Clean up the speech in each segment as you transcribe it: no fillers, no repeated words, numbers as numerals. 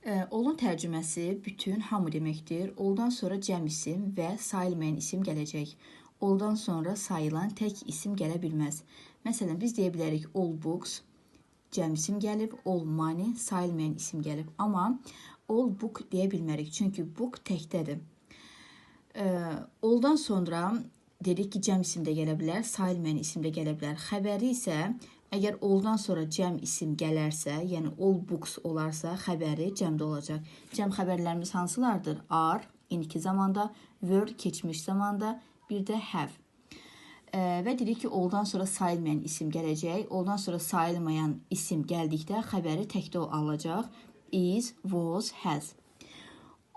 Olun tərcüməsi bütün, hamı deməkdir. Oldan sonra cəm isim və sayılmayan isim gələcək. Oldan sonra sayılan tək isim gələ bilməz. Məsələn, biz deyə bilərik all books, cəm isim gəlib, all money, sayılmayan isim gəlib. Amma all book deyə bilmərik, çünki book təkdədir. Oldan sonra dedik ki, cəm isim də gələ bilər, sayılmayan isim də gələ bilər. Xəbəri isə əgər oldan sonra cəm isim gələrsə, yəni all books olarsa, xəbəri cəmdə olacaq. Cəm xəbərlərimiz hansılardır? Are, indiki zamanda, were, keçmiş zamanda, bir də have. Və dedik ki, oldan sonra sayılmayan isim gələcək. Oldan sonra sayılmayan isim gəldikdə xəbəri təkdə alacaq. Is, was, has.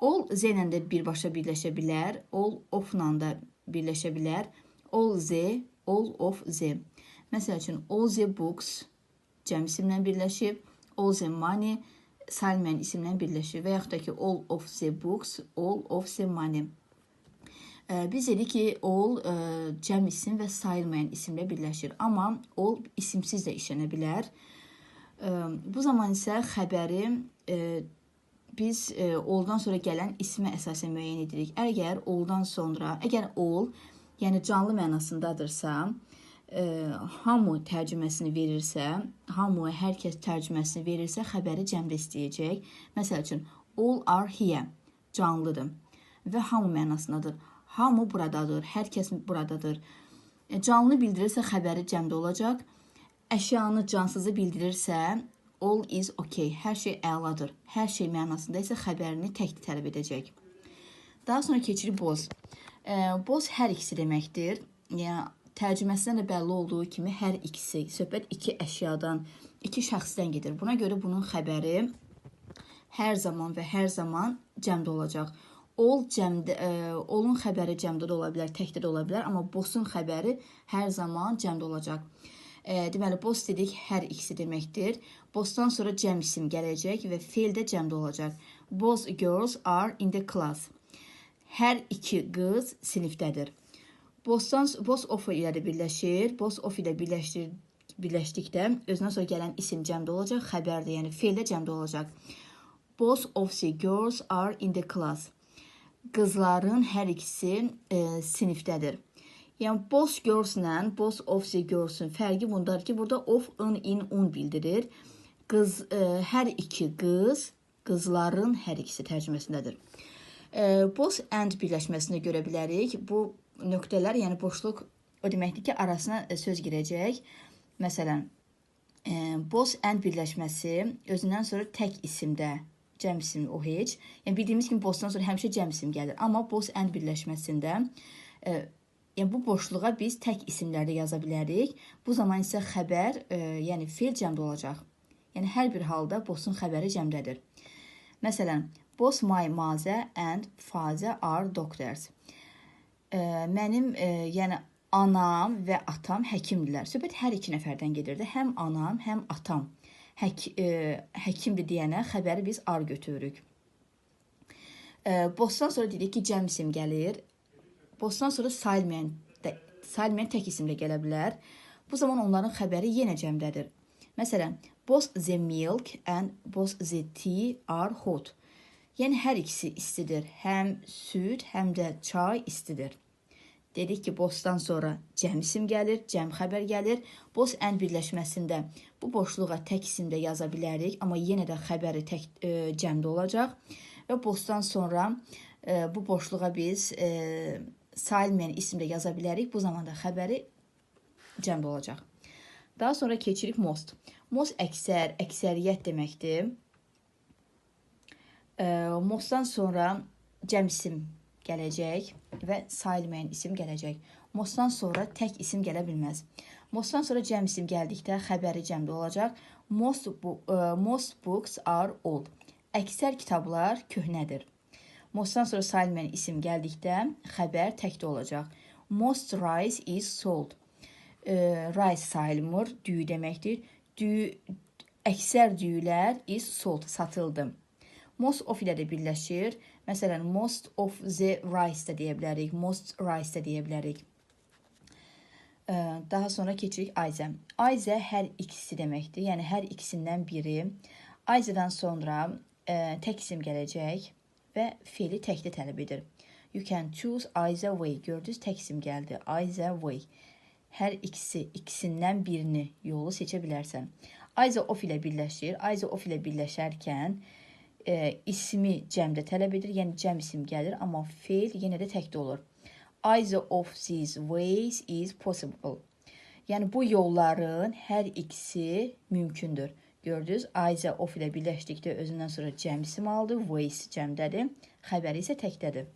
All z ilə də birbaşa birləşə bilər. All of-la da birləşə bilər. All z, all of z. Məsəl üçün, all the books cəm isimlə birləşib. All the money sayılmayan isimlə birləşib. Və yaxud da ki, all of the books, all of the money. Biz dedik ki, all cəm isim və sayılmayan isimlə birləşir. Amma all isimsiz də işlənə bilər. Bu zaman isə xəbəri biz alldan sonra gələn ismə əsasən müəyyən edirik. Əgər alldan sonra, əgər all, yəni canlı mənasındadırsa, hamı tərcüməsini verirsə, hamı, hər kəs tərcüməsini verirsə, xəbəri cəmdə istəyəcək. Məsəl üçün, all are here, canlıdır və hamı mənasındadır. Hamı buradadır, hər kəs buradadır. Canlı bildirirsə, xəbəri cəmdə olacaq. Əşyanı, cansızı bildirirsə, all is okay, hər şey əladır. Hər şey mənasında isə xəbərini tək tələb edəcək. Daha sonra keçirik boz. Boz hər ikisi deməkdir. Yəni, tərcüməsindən də bəlli olduğu kimi hər ikisi, söhbət iki əşyadan, iki şəxsdən gedir. Buna görə bunun xəbəri hər zaman və hər zaman cəmdə olacaq. All'un xəbəri cəmdə də ola bilər, təkdə də ola bilər, amma boss'un xəbəri hər zaman cəmdə olacaq. Deməli, boss dedik, hər ikisi deməkdir. Boss'dan sonra cəm isim gələcək və feil də cəmdə olacaq. Both girls are in the class. Hər iki qız sinifdədir. Boss of ilə də birləşir. Boss of ilə birləşdikdə özündən sonra gələn isim cəmdə olacaq. Xəbərdir, yəni feil də cəmdə olacaq. Both of the girls are in the class. Qızların hər ikisi sinifdədir. Yəni, both girls ilə both of the girls-ün fərqi bundadır ki, burada of, in, un bildirir. Hər iki qız, qızların hər ikisi tərcüməsindədir. Both and birləşməsini görə bilərik. Bu nöqtələr, yəni boşluq, o deməkdir ki, arasına söz girəcək. Məsələn, both and birləşməsi özündən sonra tək isimdə, cəm isim o heç. Yəni, bildiyimiz kimi bothdan sonra həmişə cəm isim gəlir. Amma both and birləşməsində yəni, bu boşluğa biz tək isimlərdə yaza bilərik. Bu zaman isə xəbər, yəni feil cəmdə olacaq. Yəni, hər bir halda both'un xəbəri cəmdədir. Məsələn, both my mother and father are doctors. Mənim, yəni anam və atam həkimdirlər. Söhbət hər iki nəfərdən gedirdi. Həm anam, həm atam həkimdir deyənə xəbəri biz are götürürük. Both'dan sonra dedik ki, cəm isim gəlir. Both'dan sonra sayılmayan tək isim də gələ bilər. Bu zaman onların xəbəri yenə cəmdədir. Məsələn, both the milk and both the tea are hot. Yəni, hər ikisi istidir. Həm süd, həm də çay istidir. Dedik ki, both'dan sonra cəm isim gəlir, cəm xəbər gəlir. Both and birləşməsində bu boşluğa tək isim də yaza bilərik, amma yenə də xəbəri cəmdə olacaq. Və both'dan sonra bu boşluğa biz sayılmayan isim də yaza bilərik. Bu zamanda xəbəri cəmdə olacaq. Daha sonra keçirik most. Most əksər, əksəriyyət deməkdir. Mostdan sonra cəm isim gələcək və sayılmayan isim gələcək. Mostdan sonra tək isim gələ bilməz. Mostdan sonra cəm isim gəldikdə xəbəri cəmdə olacaq. Most books are old. Əksər kitablar köhnədir. Mostdan sonra sayılmayan isim gəldikdə xəbər təkdə olacaq. Most rice is sold. Rice sayılmır, düyü deməkdir. Əksər düyülər is sold, satıldı. Most of ilə də birləşir. Məsələn, most of the rice də deyə bilərik. Most rice də deyə bilərik. Daha sonra keçirik Ayzə. Ayzə hər ikisi deməkdir. Yəni, hər ikisindən biri. Ayzədən sonra tək isim gələcək və feili təkdə tələb edir. You can choose either way. Gördünüz, tək isim gəldi. Either way. Hər ikisindən birini yolu seçə bilərsən. Either of ilə birləşir. Either of ilə birləşərkən ismi cəmdə tələb edir. Yəni cəm isim gəlir, amma feil yenə də təkdə olur. Either of these ways is possible. Yəni bu yolların hər ikisi mümkündür. Gördünüz, either of ilə birləşdikdə özündən sonra cəm isim aldı. Ways cəmdədir. Xəbəri isə təkdədir.